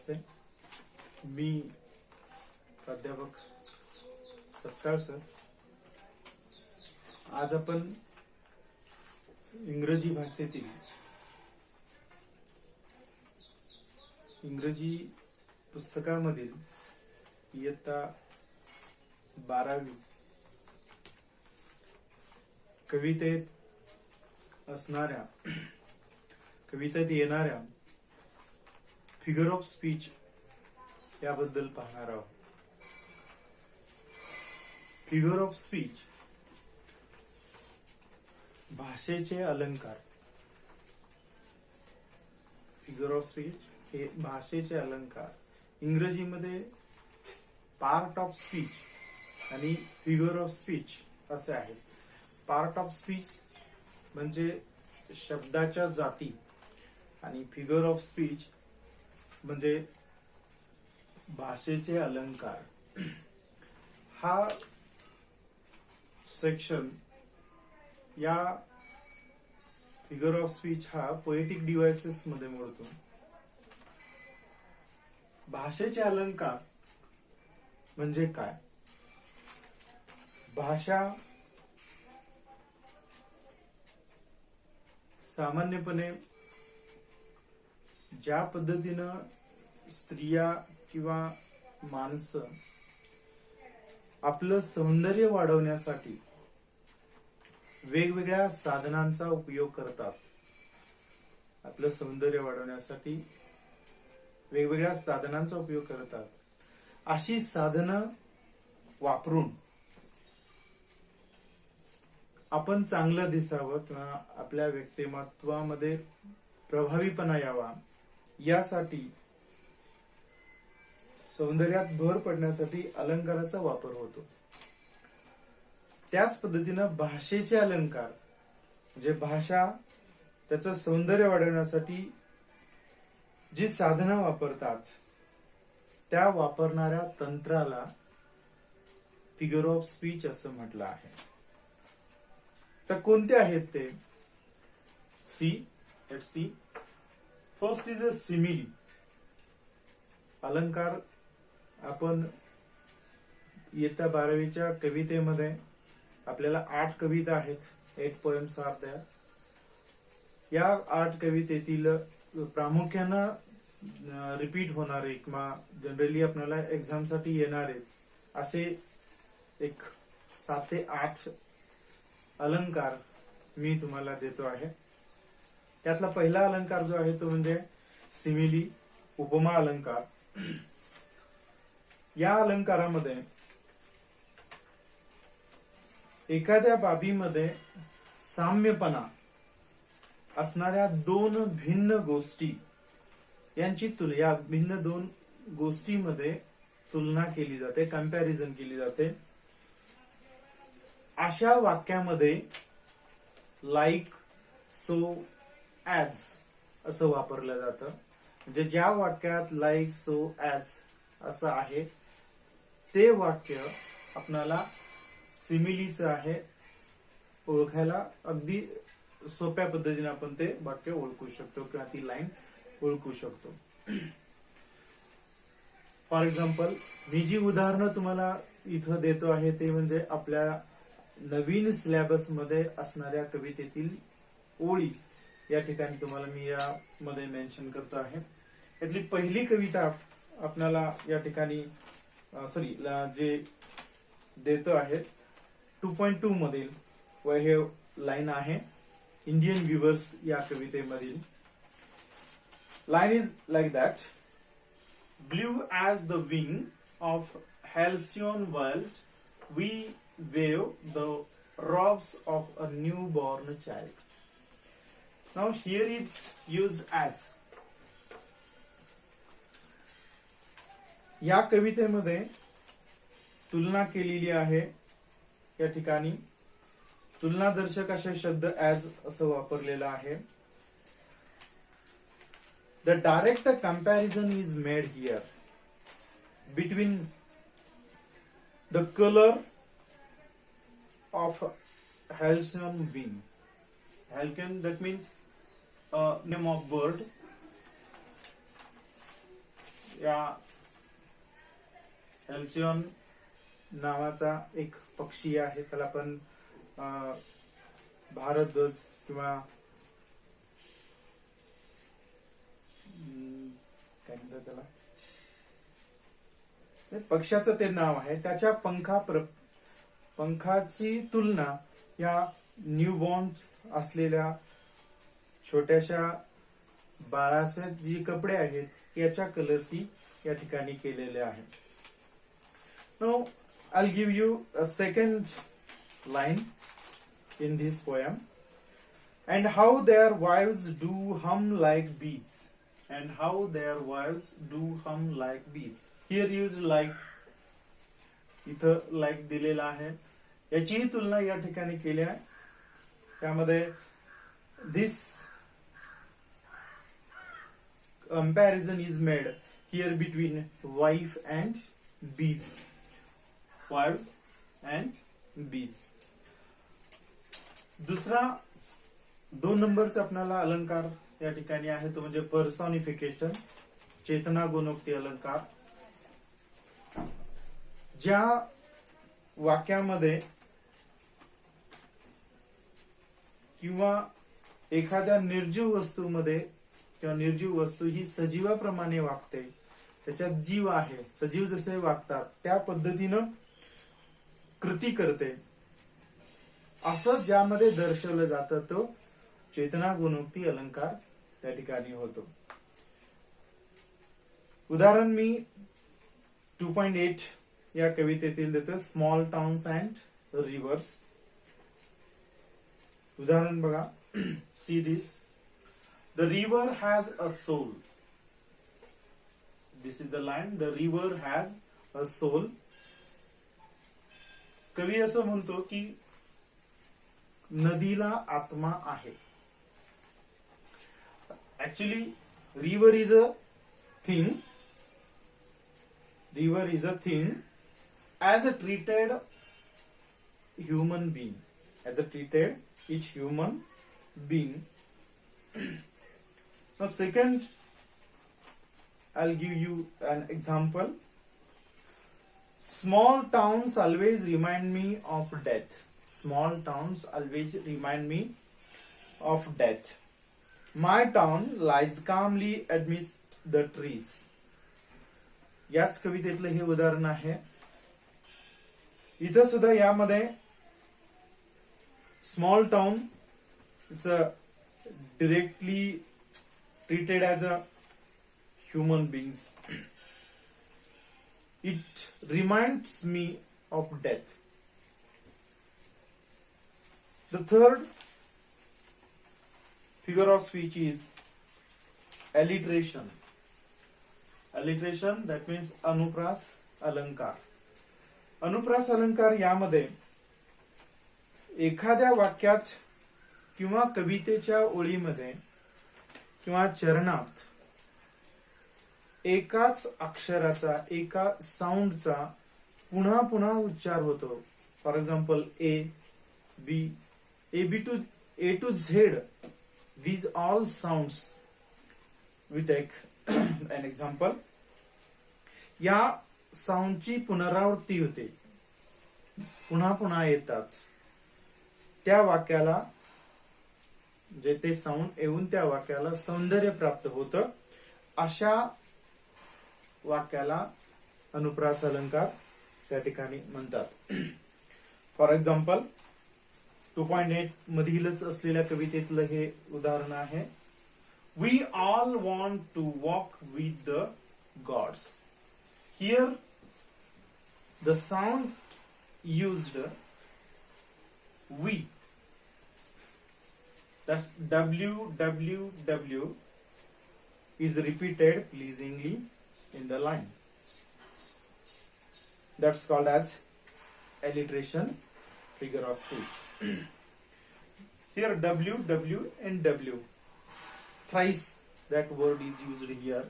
नमस्ते. मी प्राध्यापक सत्तार सर. आज आपण इंग्रजी भाषेतील इंग्रजी पुस्तकामधील इयत्ता 12वी कवितेत येणाऱ्या फिगर ऑफ स्पीच याबद्दल पाहणार आहोत. फिगर ऑफ स्पीच, भाषेचे अलंकार. फिगर ऑफ स्पीच हे भाषेचे अलंकार. इंग्रजीमध्ये पार्ट ऑफ स्पीच आणि फिगर ऑफ स्पीच असे आहे. पार्ट ऑफ स्पीच म्हणजे शब्दाच्या जाती आणि फिगर ऑफ स्पीच म्हणजे भाषेचे अलंकार. हा सेक्शन या फिगर ऑफ स्पीच हा पोएटिक डिव्हाइसेस मध्ये मोडतो. भाषेचे अलंकार म्हणजे काय? भाषा सामान्यपणे ज्या पद्धतीनं स्त्रिया किंवा माणसं आपलं सौंदर्य वाढवण्यासाठी वेगवेगळ्या साधनांचा उपयोग करतात. आपलं सौंदर्य वाढवण्यासाठी वेगवेगळ्या साधनांचा उपयोग करतात. अशी साधनं वापरून आपण चांगलं दिसावं किंवा आपल्या व्यक्तिमत्वामध्ये प्रभावीपणा यावा यासाठी सौंदर्यात भर पडण्यासाठी अलंकाराचा वापर होतो. त्याच पद्धतीनं भाषेचे अलंकार म्हणजे भाषा त्याचं सौंदर्य वाढवण्यासाठी जी साधनं वापरतात त्या वापरणाऱ्या तंत्राला फिगर ऑफ स्पीच असं म्हटलं आहे. तर कोणते आहेत ते? C. First is a simile. अलंकार आपण इयत्ता 12वीच्या कवितेमध्ये आपल्याला 8 कविता आहेत. 8 पोएम्स आर देयर. या 8 कवितेतील प्रामुख्यानं रिपीट होणारे किंवा जनरली आपल्याला एक्झाम साठी येणारे असे एक 7 ते 8 अलंकार मी तुम्हाला देतो आहे. त्यातला पहिला अलंकार जो आहे तो म्हणजे सिमिली, उपमा अलंकार. या अलंकारामध्ये एखाद्या बाबीमध्ये साम्यपणा असणाऱ्या दोन भिन्न गोष्टी यांची या भिन्न दोन गोष्टीमध्ये तुलना केली जाते, कंपॅरिझन केली जाते. अशा वाक्यामध्ये लाईक, सो, ऍज असं वापरलं जातं. म्हणजे ज्या वाक्यात लाईक, सो, ऍज असं आहे ते वाक्य आपल्याला सिमिलीचं आहे. ओळखायला अगदी सोप्या पद्धतीने आपण ते वाक्य ओळखू शकतो किंवा ती लाईन ओळखू शकतो. फॉर एक्झाम्पल, मी जी उदाहरणं तुम्हाला इथं देतो आहे ते म्हणजे आपल्या नवीन सिलेबस मध्ये असणाऱ्या कवितेतील ओळी या ठिकाणी तुम्हाला मी यामध्ये मेन्शन करतो आहे. यातली पहिली कविता आपल्याला या ठिकाणी जे देतो आहे 2.2 मधील व हे लाईन आहे इंडियन व्ह्यूअर्स या कवितेमधील. Line is like that. Blue as the wing of halcyon world, we wave the robes of a newborn child. Now here it's used as. या कवितेमध्ये तुलना केलेली आहे. या ठिकाणी तुलनादर्शक असे शब्द ॲज असं वापरलेलं आहे. The direct comparison is made here between the color of halcyon wing. Halcyon, that means name of bird. या एल्चियन नावाचा एक पक्षी आहे, त्याला आपण भारत ध्वज किंवा काय म्हणतात त्याला, पक्षाचं ते नाव आहे. त्याच्या पंखाची तुलना या न्यूबॉर्न असलेल्या छोट्याशा बाळाचे जी कपडे आहेत याच्या कलरशी या ठिकाणी केलेले आहे. Now I'll give you a second line in this poem. And how their wives do hum like bees. And how their wives do hum like bees. Here use like. इथं like दिलेला आहे. याचीही तुलना या ठिकाणी केली आहे. त्यामध्ये this comparison is made here between wife and bees. Wives and bees. दुसरा 2 नंबरचा आपल्याला अलंकार या ठिकाणी आहे तो म्हणजे पर्सॉनिफिकेशन, चेतना गुणोक्ती अलंकार. ज्या वाक्यामध्ये किंवा एखाद्या निर्जीव वस्तूमध्ये किंवा निर्जीव वस्तू ही सजीवाप्रमाणे वागते, त्याच्यात जीव आहे, सजीव जसे वागतात त्या पद्धतीनं कृती करते, असं ज्यामध्ये दर्शवलं जातं तो चेतना गुणोक्ती अलंकार त्या ठिकाणी होतो. उदाहरण मी 2.8 या कवितेतील देतो. Small towns and rivers. उदाहरण बघा. See this. The river has a soul. This is the line. The river has a soul. कवी असं म्हणतो की नदीला आत्मा आहे. Actually river is a thing. River is a thing as a treated human being. As a treated each human being. Now second, I'll give you an example. Small towns always remind me of death. Small towns always remind me of death. My town lies calmly amidst the trees. याच कवितेतलं हे उदाहरण आहे. इथं सुद्धा यामध्ये small town it's directly treated as a human beings. It reminds me of death. The third figure of speech is alliteration. Alliteration, that means अनुप्रास अलंकार. अनुप्रास अलंकार यामध्ये एखाद्या वाक्यात किंवा कवितेच्या ओळीमध्ये किंवा चरणात एकाच अक्षराचा, एका साऊंडचा पुन्हा पुन्हा उच्चार होतो. For example A B, A to Z. These all sounds, we take an example. या साऊंडची पुनरावृत्ती होते, पुन्हा पुन्हा येतात. त्या वाक्याला जे ते साऊंड येऊन त्या वाक्याला सौंदर्य प्राप्त होतं. अशा वाक्याला अनुप्रास अलंकार त्या ठिकाणी म्हणतात. फॉर एक्झाम्पल 2.8 मधीलच असलेल्या कवितेतलं हे उदाहरण आहे. We all want to walk with the gods. Here the sound used we. That www is repeated pleasingly in the line. That's called as alliteration, figure of speech. Here W, W and W. Thrice that word is used here.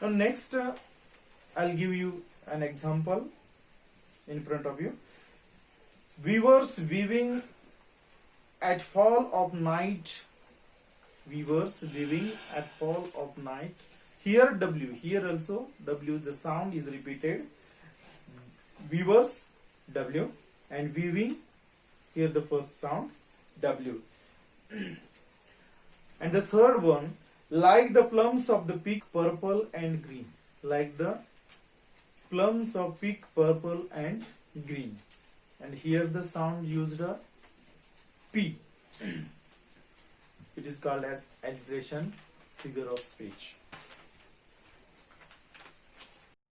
Now next I'll give you an example in front of you. Weavers weaving at fall of night. Weavers weaving at fall of night Here W, here also W, the sound is repeated. Weavers, W, and weaving, here the first sound, W. And the third one, like the plums of the peak, purple and green. Like the plums of peak, purple and green. And here the sound used a P. It is called as alliteration figure of speech.